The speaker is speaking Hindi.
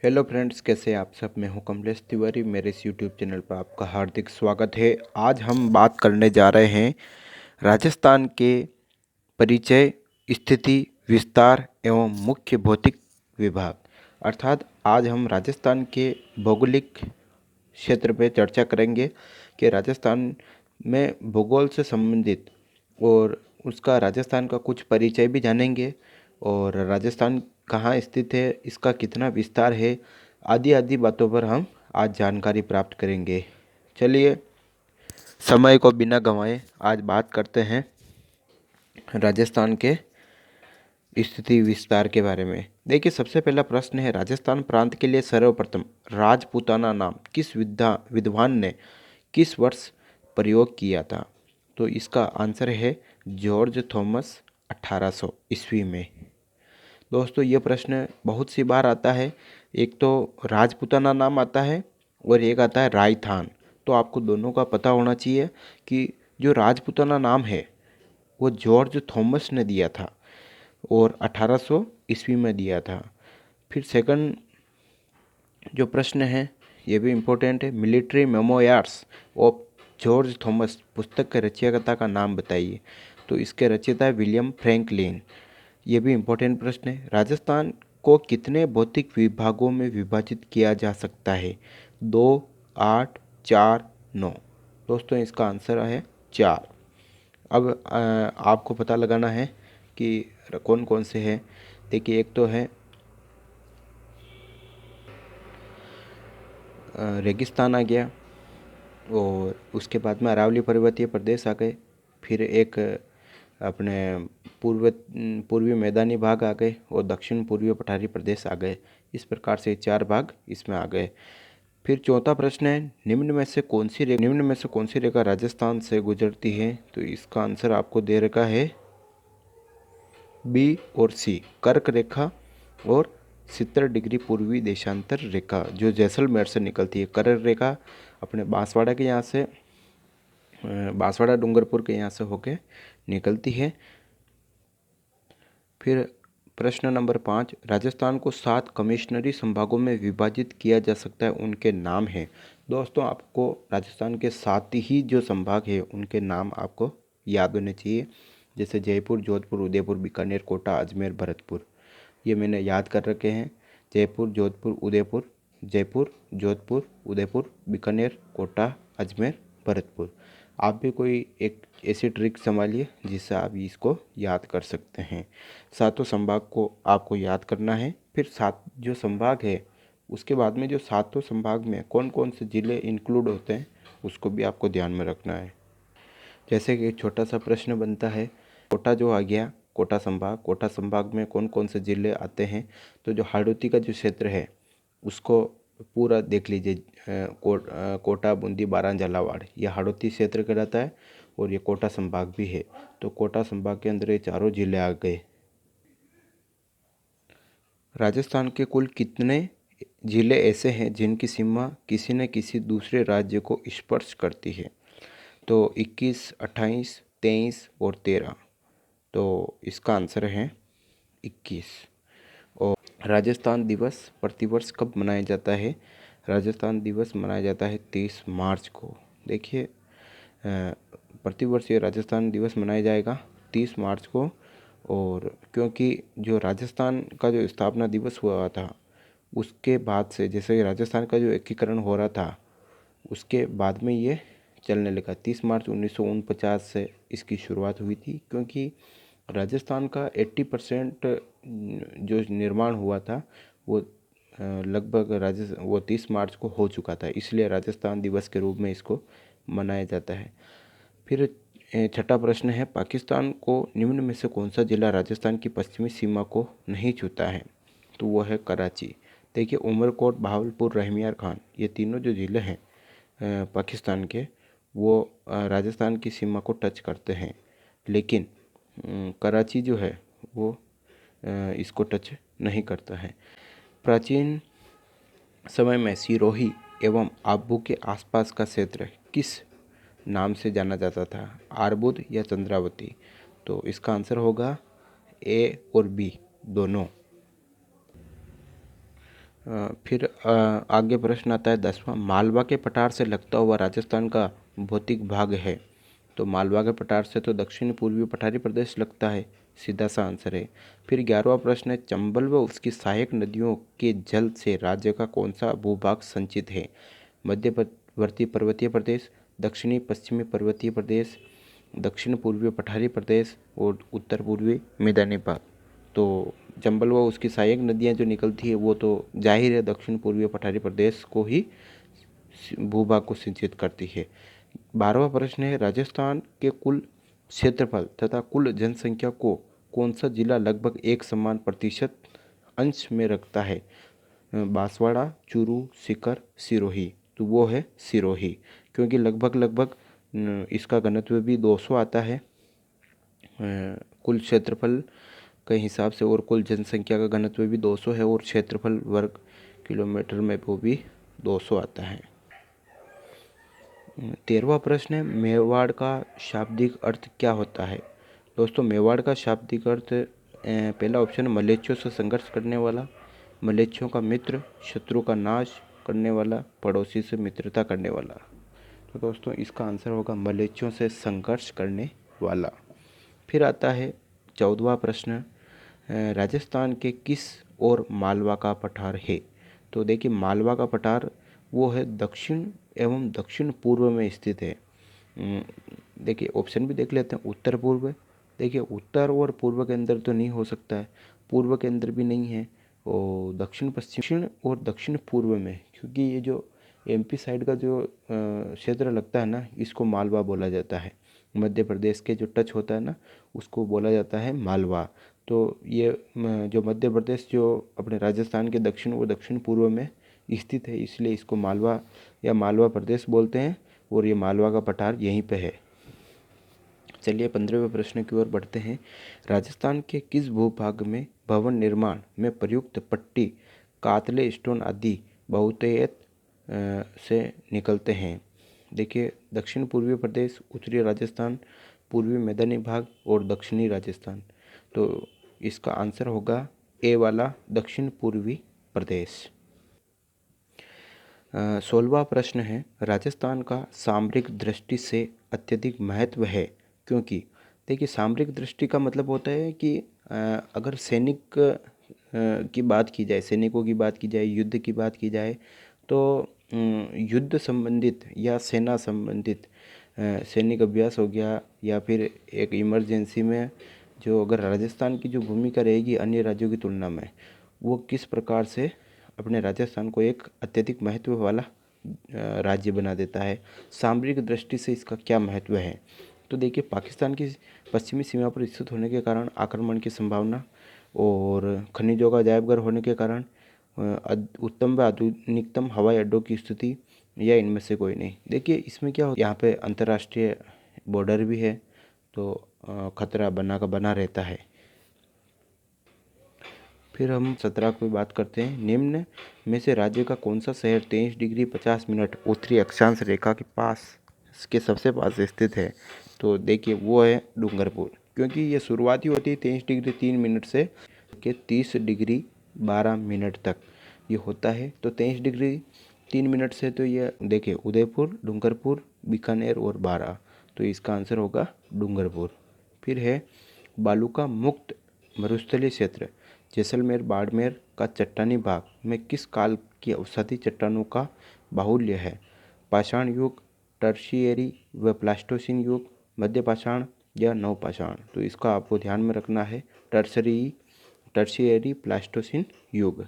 हेलो फ्रेंड्स, कैसे आप सब। मैं हूं कमलेश तिवारी। मेरे इस यूट्यूब चैनल पर आपका हार्दिक स्वागत है। आज हम बात करने जा रहे हैं राजस्थान के परिचय, स्थिति, विस्तार एवं मुख्य भौतिक विभाग। अर्थात आज हम राजस्थान के भौगोलिक क्षेत्र पे चर्चा करेंगे कि राजस्थान में भूगोल से संबंधित और उसका राजस्थान का कुछ परिचय भी जानेंगे और राजस्थान कहाँ स्थित है, इसका कितना विस्तार है, आदि आदि बातों पर हम आज जानकारी प्राप्त करेंगे। चलिए समय को बिना गंवाए आज बात करते हैं राजस्थान के स्थिति विस्तार के बारे में। देखिए, सबसे पहला प्रश्न है, राजस्थान प्रांत के लिए सर्वप्रथम राजपूताना नाम किस विद्वान ने किस वर्ष प्रयोग किया था? तो इसका आंसर है जॉर्ज थॉमस 1800 ईस्वी में। दोस्तों, ये प्रश्न बहुत सी बार आता है। एक तो राजपूताना नाम आता है और एक आता है रायथान। तो आपको दोनों का पता होना चाहिए कि जो राजपूताना नाम है वो जॉर्ज थॉमस ने दिया था और 1800 ईस्वी में दिया था। फिर सेकंड जो प्रश्न है ये भी इम्पोर्टेंट है, military memoirs of George Thomas पुस्तक के रचयिता का नाम बताइए। तो इसके रचयिता है विलियम फ्रैंकलिन। ये भी इम्पोर्टेंट प्रश्न है। राजस्थान को कितने भौतिक विभागों में विभाजित किया जा सकता है? 2, 8, 4, 9। दोस्तों, इसका आंसर है 4। अब आपको पता लगाना है कि कौन कौन से हैं। देखिए, एक तो है रेगिस्तान आ गया और उसके बाद में अरावली पर्वतीय प्रदेश आ गए। फिर एक अपने पूर्वी मैदानी भाग आ गए और दक्षिण पूर्वी पठारी प्रदेश आ गए। इस प्रकार से 4 भाग इसमें आ गए। फिर चौथा प्रश्न है, निम्न में से कौन सी रेखा राजस्थान से गुजरती है? तो इसका आंसर आपको दे रखा है बी और सी, कर्क रेखा और 70 डिग्री पूर्वी देशांतर रेखा जो जैसलमेर से निकलती है। कर्क रेखा अपने बांसवाड़ा के यहाँ से, बांसवाड़ा डूंगरपुर के यहाँ से होके निकलती है। फिर प्रश्न नंबर 5, राजस्थान को 7 कमिश्नरी संभागों में विभाजित किया जा सकता है, उनके नाम हैं। दोस्तों, आपको राजस्थान के 7 ही जो संभाग है उनके नाम आपको याद होने चाहिए, जैसे जयपुर, जोधपुर, उदयपुर, बीकानेर, कोटा, अजमेर, भरतपुर। ये मैंने याद कर रखे हैं। जयपुर, जोधपुर, उदयपुर, जयपुर, जोधपुर, उदयपुर, बीकानेर, कोटा, अजमेर, भरतपुर। आप भी कोई एक ऐसी ट्रिक संभालिए जिससे आप इसको याद कर सकते हैं। 7 संभाग को आपको याद करना है। फिर 7 जो संभाग है उसके बाद में जो 7 संभाग में कौन कौन से ज़िले इंक्लूड होते हैं उसको भी आपको ध्यान में रखना है। जैसे कि एक छोटा सा प्रश्न बनता है, कोटा जो आ गया, कोटा संभाग में कौन कौन से ज़िले आते हैं? तो जो हाड़ौती का जो क्षेत्र है उसको पूरा देख लीजिए। कोटा, बूंदी, बारां, झालावाड़ ये हाड़ौती क्षेत्र कहलाता है और ये कोटा संभाग भी है। तो कोटा संभाग के अंदर ये चारों जिले आ गए। राजस्थान के कुल कितने जिले ऐसे हैं जिनकी सीमा किसी न किसी दूसरे राज्य को स्पर्श करती है? तो 21, 28, 23 और 13। तो इसका आंसर है 21। और राजस्थान दिवस प्रतिवर्ष कब मनाया जाता है? राजस्थान दिवस मनाया जाता है 23 मार्च को। देखिए, प्रतिवर्ष ये राजस्थान दिवस मनाया जाएगा 30 मार्च को। और क्योंकि जो राजस्थान का जो स्थापना दिवस हुआ था उसके बाद से, जैसे राजस्थान का जो एकीकरण हो रहा था उसके बाद में ये चलने लगा। 30 मार्च 1949 से इसकी शुरुआत हुई थी, क्योंकि राजस्थान का 80% जो निर्माण हुआ था वो लगभग वो 30 मार्च को हो चुका था, इसलिए राजस्थान दिवस के रूप में इसको मनाया जाता है। फिर छठा प्रश्न है, पाकिस्तान को निम्न में से कौन सा जिला राजस्थान की पश्चिमी सीमा को नहीं छूता है? तो वो है कराची। देखिए, उमरकोट, बहावलपुर, रहमियार खान ये तीनों जो ज़िले हैं पाकिस्तान के, वो राजस्थान की सीमा को टच करते हैं, लेकिन कराची जो है वो इसको टच नहीं करता है। प्राचीन समय में सिरोही एवं आबू के आसपास का क्षेत्र किस नाम से जाना जाता था? आरबुद या चंद्रावती? तो इसका आंसर होगा ए और बी दोनों। फिर आगे प्रश्न आता है 10वां, मालवा के पठार से लगता हुआ राजस्थान का भौतिक भाग है। तो मालवा के पठार से तो दक्षिण पूर्वी पठारी प्रदेश लगता है, सीधा सा आंसर है। फिर 11वां प्रश्न है, चंबल व उसकी सहायक नदियों के जल से राज्य का कौन सा भूभाग संचित है? मध्यवर्ती पर्वतीय प्रदेश, दक्षिणी पश्चिमी पर्वतीय प्रदेश, दक्षिण पूर्वी पठारी प्रदेश और उत्तर पूर्वी मैदानी भाग। तो चंबल व उसकी सहायक नदियाँ जो निकलती है वो तो जाहिर है दक्षिण पूर्वी पठारी प्रदेश को ही भूभाग को सिंचित करती है। 12वां प्रश्न है, राजस्थान के कुल क्षेत्रफल तथा कुल जनसंख्या को कौन सा जिला लगभग एक समान प्रतिशत अंश में रखता है? बांसवाड़ा, चूरू, सीकर, सिरोही। तो वो है सिरोही, क्योंकि लगभग इसका घनत्व भी 200 आता है कुल क्षेत्रफल के हिसाब से, और कुल जनसंख्या का घनत्व भी 200 है, और क्षेत्रफल वर्ग किलोमीटर में वो भी 200 आता है। 13वां प्रश्न है, मेवाड़ का शाब्दिक अर्थ क्या होता है? दोस्तों, मेवाड़ का शाब्दिक अर्थ पहला ऑप्शन मलेच्छों से संघर्ष करने वाला, मलेच्छों का मित्र, शत्रु का नाश करने वाला, पड़ोसी से मित्रता करने वाला। तो दोस्तों इसका आंसर होगा मलेच्छों से संघर्ष करने वाला। फिर आता है 14वां प्रश्न, राजस्थान के किस और मालवा का पठार है? तो देखिए, मालवा का पठार वो है दक्षिण एवं दक्षिण पूर्व में स्थित है। देखिए ऑप्शन भी देख लेते हैं। उत्तर पूर्व, देखिए उत्तर और पूर्व के अंदर तो नहीं हो सकता है, पूर्व के अंदर भी नहीं है, और दक्षिण पश्चिम और दक्षिण पूर्व में, क्योंकि ये जो एमपी साइड का जो क्षेत्र लगता है ना, इसको मालवा बोला जाता है। मध्य प्रदेश के जो टच होता है ना, उसको बोला जाता है मालवा। तो ये जो मध्य प्रदेश जो अपने राजस्थान के दक्षिण और दक्षिण पूर्व में स्थित है, इसलिए इसको मालवा या मालवा प्रदेश बोलते हैं, और ये मालवा का पठार यहीं पे है। चलिए 15वें प्रश्न की ओर बढ़ते हैं। राजस्थान के किस भूभाग में भवन निर्माण में प्रयुक्त पट्टी, कातले, स्टोन आदि बहुतायत से निकलते हैं? देखिए, दक्षिण पूर्वी प्रदेश, उत्तरी राजस्थान, पूर्वी मैदानी भाग और दक्षिणी राजस्थान। तो इसका आंसर होगा ए वाला, दक्षिण पूर्वी प्रदेश। 16वां प्रश्न है, राजस्थान का सामरिक दृष्टि से अत्यधिक महत्व है क्योंकि? देखिए, सामरिक दृष्टि का मतलब होता है कि अगर सैनिक की बात की जाए, सैनिकों की बात की जाए, युद्ध की बात की जाए, तो युद्ध संबंधित या सेना संबंधित सैनिक अभ्यास हो गया, या फिर एक इमरजेंसी में जो अगर राजस्थान की जो भूमिका रहेगी अन्य राज्यों की तुलना में, वो किस प्रकार से अपने राजस्थान को एक अत्यधिक महत्व वाला राज्य बना देता है, सामरिक दृष्टि से इसका क्या महत्व है? तो देखिए, पाकिस्तान की पश्चिमी सीमा पर स्थित होने के कारण आक्रमण की संभावना, और खनिजों का अजायबघर होने के कारण उत्तम व आधुनिकतम हवाई अड्डों की स्थिति, या इनमें से कोई नहीं। देखिए, इसमें क्या हो, यहाँ पे अंतर्राष्ट्रीय बॉर्डर भी है, तो खतरा बना का बना रहता है। फिर हम 17 की बात करते हैं। निम्न में से राज्य का कौन सा शहर 23 डिग्री 50 मिनट उत्तरी अक्षांश रेखा के पास के सबसे पास स्थित है? तो देखिए, वो है डूंगरपुर, क्योंकि ये शुरुआती होती है 23 डिग्री 3 मिनट से के 30 डिग्री 12 मिनट तक ये होता है। तो 23 डिग्री 3 मिनट से तो ये देखिए उदयपुर, डूंगरपुर, बीकानेर और बारा। तो इसका आंसर होगा डूंगरपुर। फिर है, बालू का मुक्त मरुस्थलीय क्षेत्र जैसलमेर बाड़मेर का चट्टानी भाग में किस काल की अवसादी चट्टानों का बाहुल्य है? पाषाण युग, टर्शियरी व प्लास्टोसिन युग, मध्य पाषाण या नवपाषाण? तो इसका आपको ध्यान में रखना है टर्शियरी प्लास्टोसिन युग।